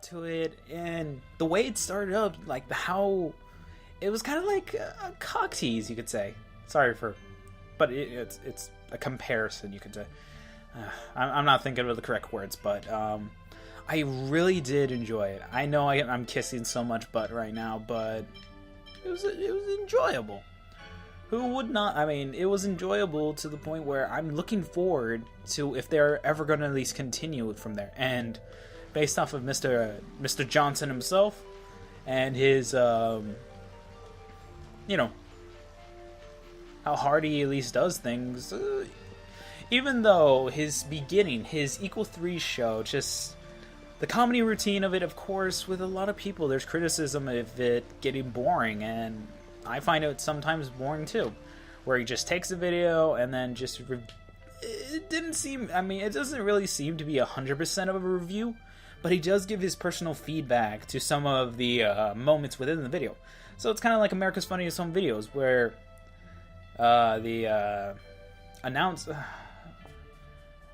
to it, and the way it started up, like how it was kind of like a cock tease, you could say. Sorry for, but it's a comparison, you could say. I'm not thinking of the correct words, but I really did enjoy it. I know I'm kissing so much butt right now, but it was enjoyable. Who would not? I mean, it was enjoyable to the point where I'm looking forward to if they're ever going to at least continue it from there. And based off of Mr. Johnson himself and his, you know, how hard he at least does things, even though his beginning, his Equal 3 show, just the comedy routine of it, of course, with a lot of people, there's criticism of it getting boring, and I find it sometimes boring too, where he just takes a video and then just it didn't seem, I mean, it doesn't really seem to be 100% of a review, but he does give his personal feedback to some of the moments within the video. So it's kind of like America's Funniest Home Videos, where the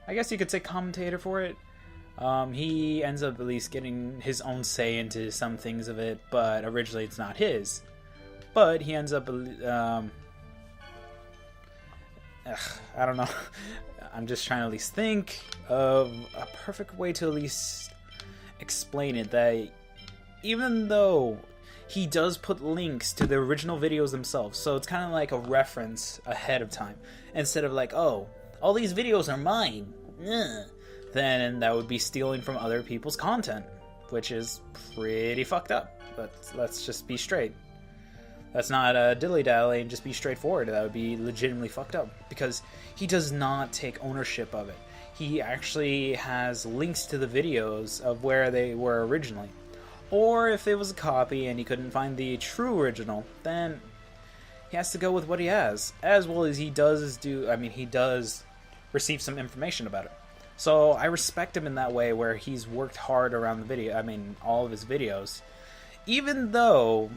I guess you could say commentator for it, he ends up at least getting his own say into some things of it, but originally it's not his. But he ends up, I don't know. I'm just trying to at least think of a perfect way to at least explain it. That even though he does put links to the original videos themselves, so it's kind of like a reference ahead of time. Instead of like, oh, all these videos are mine, then that would be stealing from other people's content, which is pretty fucked up. But let's just be straight. That's not dilly-dally and just be straightforward. That would be legitimately fucked up, because he does not take ownership of it. He actually has links to the videos of where they were originally. Or if it was a copy and he couldn't find the true original, then he has to go with what he has. As well as he does he does receive some information about it. So I respect him in that way, where he's worked hard around the video, all of his videos. Even though...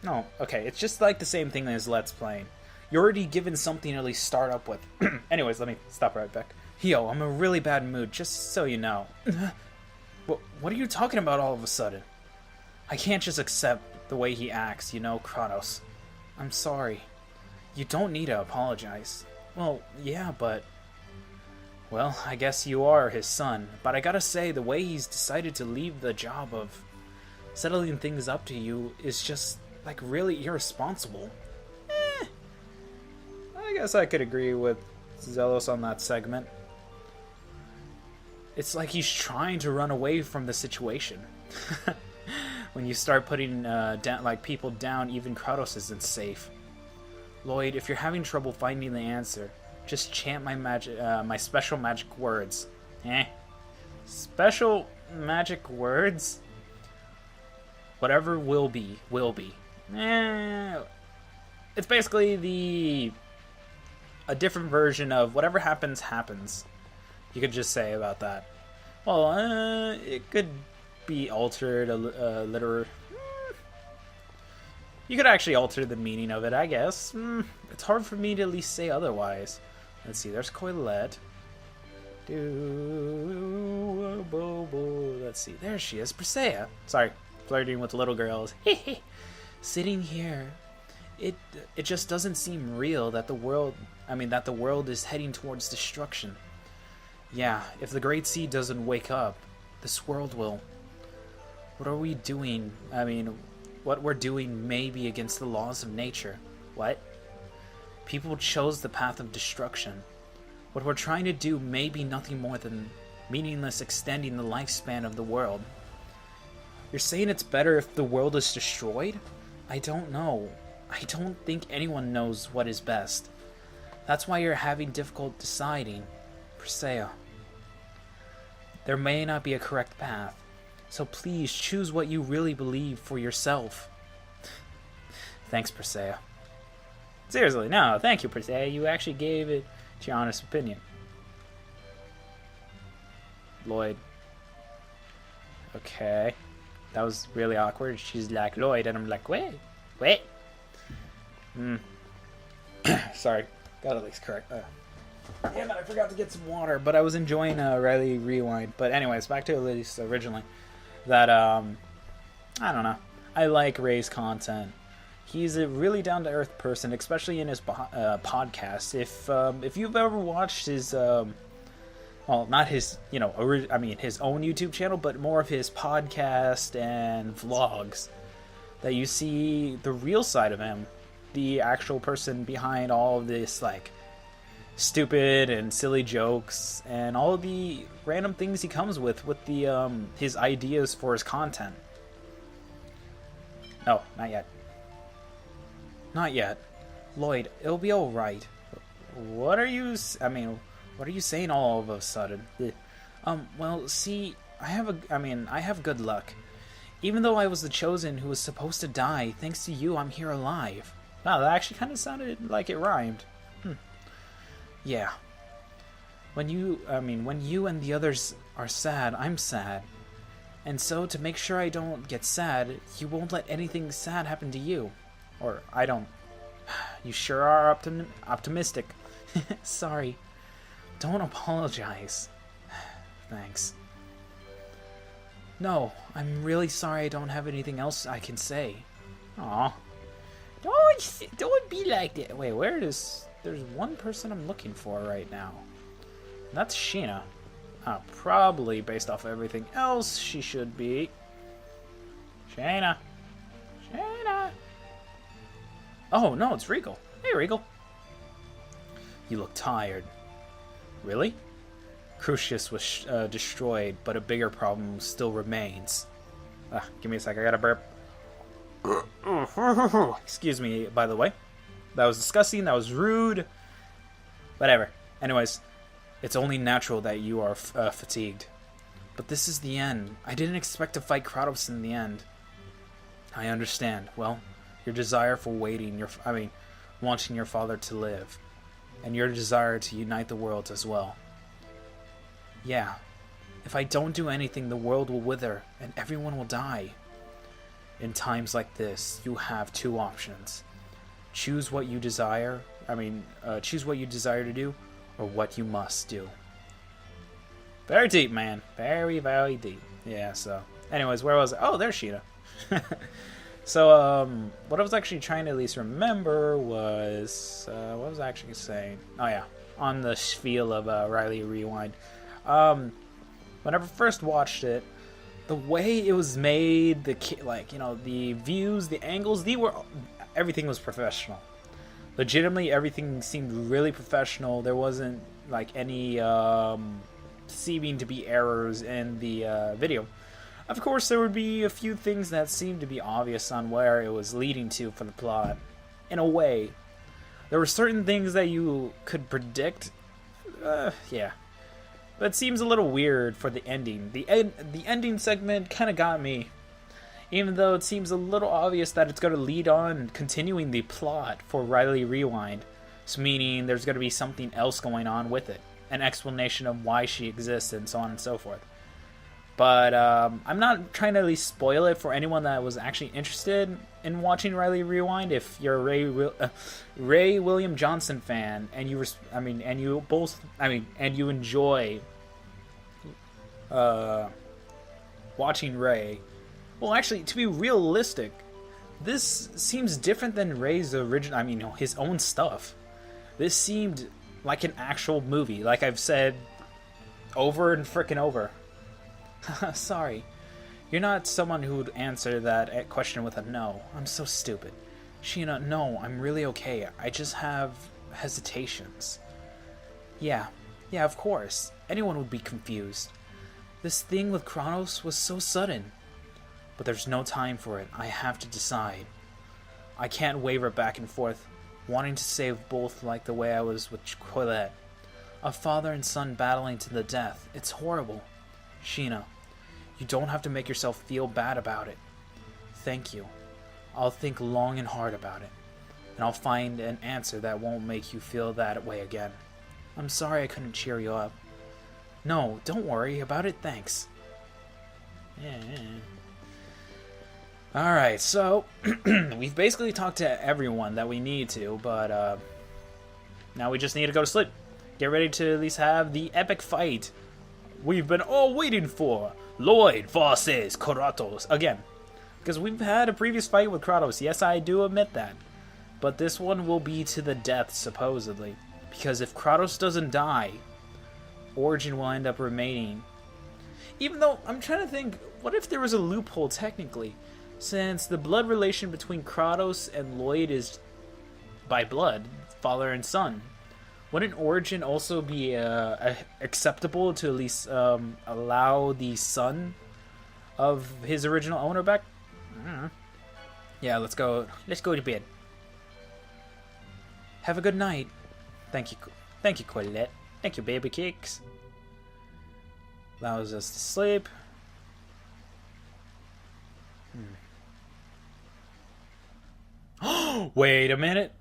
No, okay, it's just like the same thing as Let's Playing. You're already given something to at least start up with. Anyways, let me stop right back. Yo, I'm in a really bad mood, just so you know. What are you talking about all of a sudden? I can't just accept the way he acts, you know, Kratos. I'm sorry. You don't need to apologize. Well, yeah, but... Well, I guess you are his son, but I gotta say, the way he's decided to leave the job of settling things up to you is just... like, really irresponsible. I guess I could agree with Zelos on that segment. It's like he's trying to run away from the situation. When you start putting people down, even Kratos isn't safe. Lloyd, if you're having trouble finding the answer, just chant my special magic words. Special magic words? Whatever will be, will be. It's basically a different version of whatever happens, happens. You could just say about that. Well, it could be altered literally. You could actually alter the meaning of it, I guess. It's hard for me to at least say otherwise. Let's see, there's Coilette. Let's see, there she is, Persea. Sorry, flirting with little girls. Sitting here, it just doesn't seem real that the world is heading towards destruction. Yeah, if the Great Sea doesn't wake up, this world will. What are we doing? What we're doing may be against the laws of nature. What? People chose the path of destruction. What we're trying to do may be nothing more than meaningless extending the lifespan of the world. You're saying it's better if the world is destroyed? I don't know. I don't think anyone knows what is best. That's why you're having difficult deciding, Persea. There may not be a correct path, so please choose what you really believe for yourself. Thanks, Persea. Seriously, no, thank you, Persea. You actually gave it your honest opinion. Lloyd. Okay. That was really awkward. She's like, Lloyd, and I'm like, wait. Sorry. Got at least correct. Damn it, I forgot to get some water, but I was enjoying Riley Rewind. But anyways, back to at least originally. that, I don't know. I like Ray's content. He's a really down-to-earth person, especially in his podcast. If you've ever watched his, well, not his, his own YouTube channel, but more of his podcast and vlogs, that you see the real side of him, the actual person behind all of this, like, stupid and silly jokes and all of the random things he comes with the his ideas for his content. No, not yet. Not yet. Lloyd, it'll be alright. What are you saying all of a sudden? Well, see, I have good luck. Even though I was the chosen who was supposed to die, thanks to you, I'm here alive. Wow, that actually kind of sounded like it rhymed. Yeah. When you and the others are sad, I'm sad. And so, to make sure I don't get sad, you won't let anything sad happen to you. Or, I don't. You sure are optimistic. Sorry. Don't apologize. Thanks. No, I'm really sorry I don't have anything else I can say. Aw. Don't be like that. Wait, there's one person I'm looking for right now. That's Sheena. Probably based off of everything else she should be. Sheena. Oh, no, it's Regal. Hey, Regal. You look tired. Really? Crucius was destroyed, but a bigger problem still remains. Give me a sec, I gotta burp. Excuse me, by the way. That was disgusting, that was rude. Whatever. Anyways, it's only natural that you are fatigued. But this is the end. I didn't expect to fight Kratos in the end. I understand. Well, your desire for wanting your father to live. And your desire to unite the worlds as well. Yeah. If I don't do anything, the world will wither, and everyone will die. In times like this, you have two options. Choose what you desire to do, or what you must do. Very deep, man. Very, very deep. Yeah, so. Anyways, where was I? Oh, there's Sheena. So, what I was actually trying to at least remember was, what was I actually saying? Oh, yeah. On the spiel of Riley Rewind. Whenever I first watched it, the way it was made, the views, the angles, everything was professional. Legitimately, everything seemed really professional. There wasn't, any seeming to be errors in the video. Of course, there would be a few things that seemed to be obvious on where it was leading to for the plot. In a way. There were certain things that you could predict. Yeah. But it seems a little weird for the ending. The ending segment kind of got me. Even though it seems a little obvious that it's going to lead on continuing the plot for Riley Rewind. So meaning there's going to be something else going on with it. An explanation of why she exists and so on and so forth. But I'm not trying to at least spoil it for anyone that was actually interested in watching Riley Rewind. If you're a Ray William Johnson fan and you enjoy watching Ray. Well, actually, to be realistic, this seems different than Ray's original. His own stuff. This seemed like an actual movie, like I've said over and frickin' over. Sorry. You're not someone who would answer that question with a no. I'm so stupid. Sheena, no, I'm really okay. I just have hesitations. Yeah, of course. Anyone would be confused. This thing with Kronos was so sudden. But there's no time for it. I have to decide. I can't waver back and forth, wanting to save both like the way I was with Colette. A father and son battling to the death. It's horrible. Sheena, you don't have to make yourself feel bad about it. Thank you. I'll think long and hard about it, and I'll find an answer that won't make you feel that way again. I'm sorry I couldn't cheer you up. No, don't worry about it, thanks. Yeah. Alright, so, we've basically talked to everyone that we need to, but now we just need to go to sleep. Get ready to at least have the epic fight we've been all waiting for. Lloyd versus Kratos. Again. Because we've had a previous fight with Kratos. Yes, I do admit that. But this one will be to the death, supposedly. Because if Kratos doesn't die, Origin will end up remaining. Even though, I'm trying to think, what if there was a loophole technically? Since the blood relation between Kratos and Lloyd is by blood, father and son. Wouldn't Origin also be acceptable to at least allow the son of his original owner back? I don't know. Yeah, let's go to bed. Have a good night. Thank you, Colette. Thank you, baby cakes. Allows us to sleep. Wait a minute.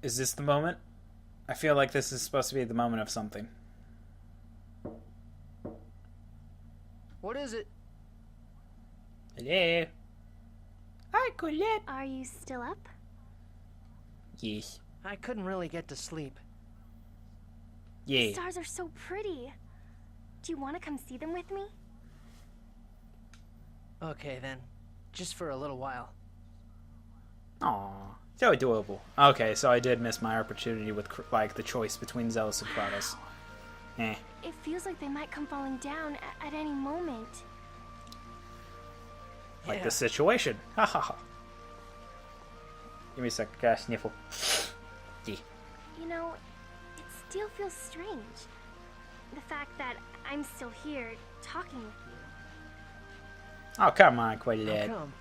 Is this the moment? I feel like this is supposed to be the moment of something. What is it? Hello. Hi, Colette. Are you still up? Yes. I couldn't really get to sleep. Yeah. The stars are so pretty. Do you want to come see them with me? Okay then. Just for a little while. Aww. So adorable. Okay, so I did miss my opportunity with, like, the choice between Zealous and Kratos. Eh. It feels like they might come falling down at any moment. Like Yeah. the situation. Ha ha ha. Give me a second, guys. Sniffle. Yeah. You know, it still feels strange. The fact that I'm still here, talking with you. Oh, come on, How Colette. come?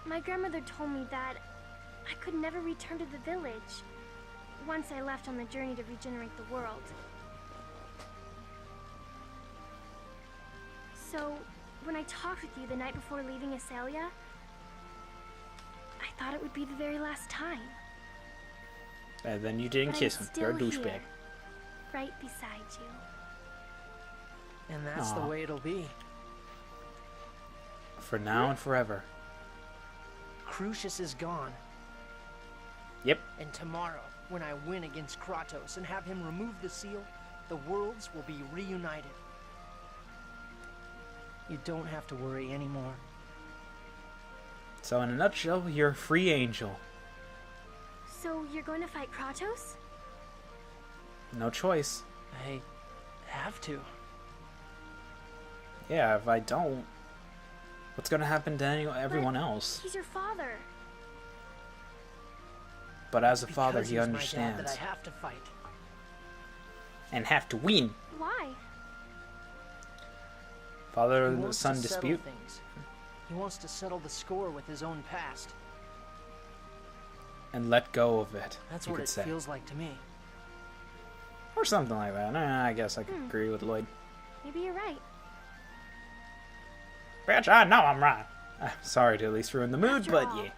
My grandmother told me that I could never return to the village once I left on the journey to regenerate the world. So, when I talked with you the night before leaving Asalia, I thought it would be the very last time. And then you didn't But kiss I'm him. You're a still douchebag. here, right beside you. And that's the Aw. way it'll be. For now and forever. Crucius is gone. Yep. And tomorrow, when I win against Kratos and have him remove the seal, the worlds will be reunited. You don't have to worry anymore. So in a nutshell, you're a free angel. So, you're going to fight Kratos? No choice. I have to. Yeah, if I don't, what's gonna happen to everyone else? He's your father. But as a father, Because he he's my dad understands. that I have to fight. And have to win. Why? Father He and wants son to settle dispute. things. He wants to settle the score with his own past. And let go of it, That's you what could it say. feels like to me. Or something like that. I guess I could agree with Lloyd. Maybe you're right. Bitch, I know I'm right. Sorry to at least ruin the mood, After but all, yeah.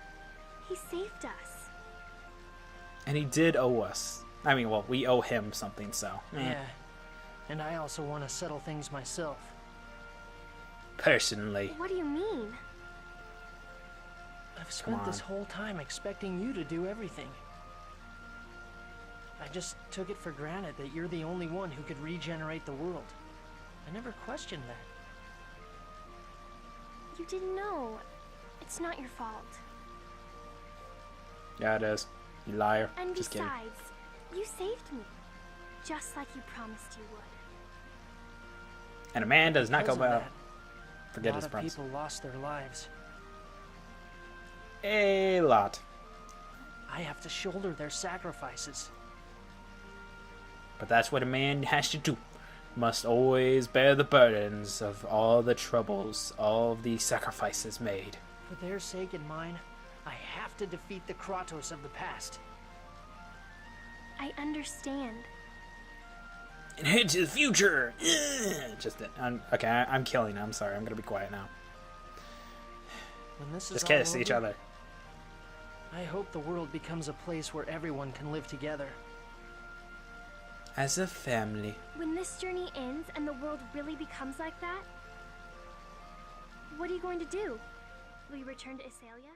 He saved us. And he did owe us. I mean, well, we owe him something, so. Yeah. And I also want to settle things myself. Personally. What do you mean? I've spent this on. whole time expecting you to do everything. I just took it for granted that you're the only one who could regenerate the world. I never questioned that. You didn't know. It's not your fault. Yeah, it is. You liar. And Just kidding. besides, you saved me. Just like you promised you would. And a man does not go Because of about that, forget a his lot of promise. people lost their lives. A lot. I have to shoulder their sacrifices. But that's what a man has to do. Must always bear the burdens of all the troubles, all of the sacrifices made. For their sake and mine, I have to defeat the Kratos of the past. I understand. And head to the future! Okay, I'm killing. I'm sorry. I'm gonna be quiet now. When this Just is all kiss each over, other. I hope the world becomes a place where everyone can live together. As a family. When this journey ends and the world really becomes like that, what are you going to do? Will you return to Isalia?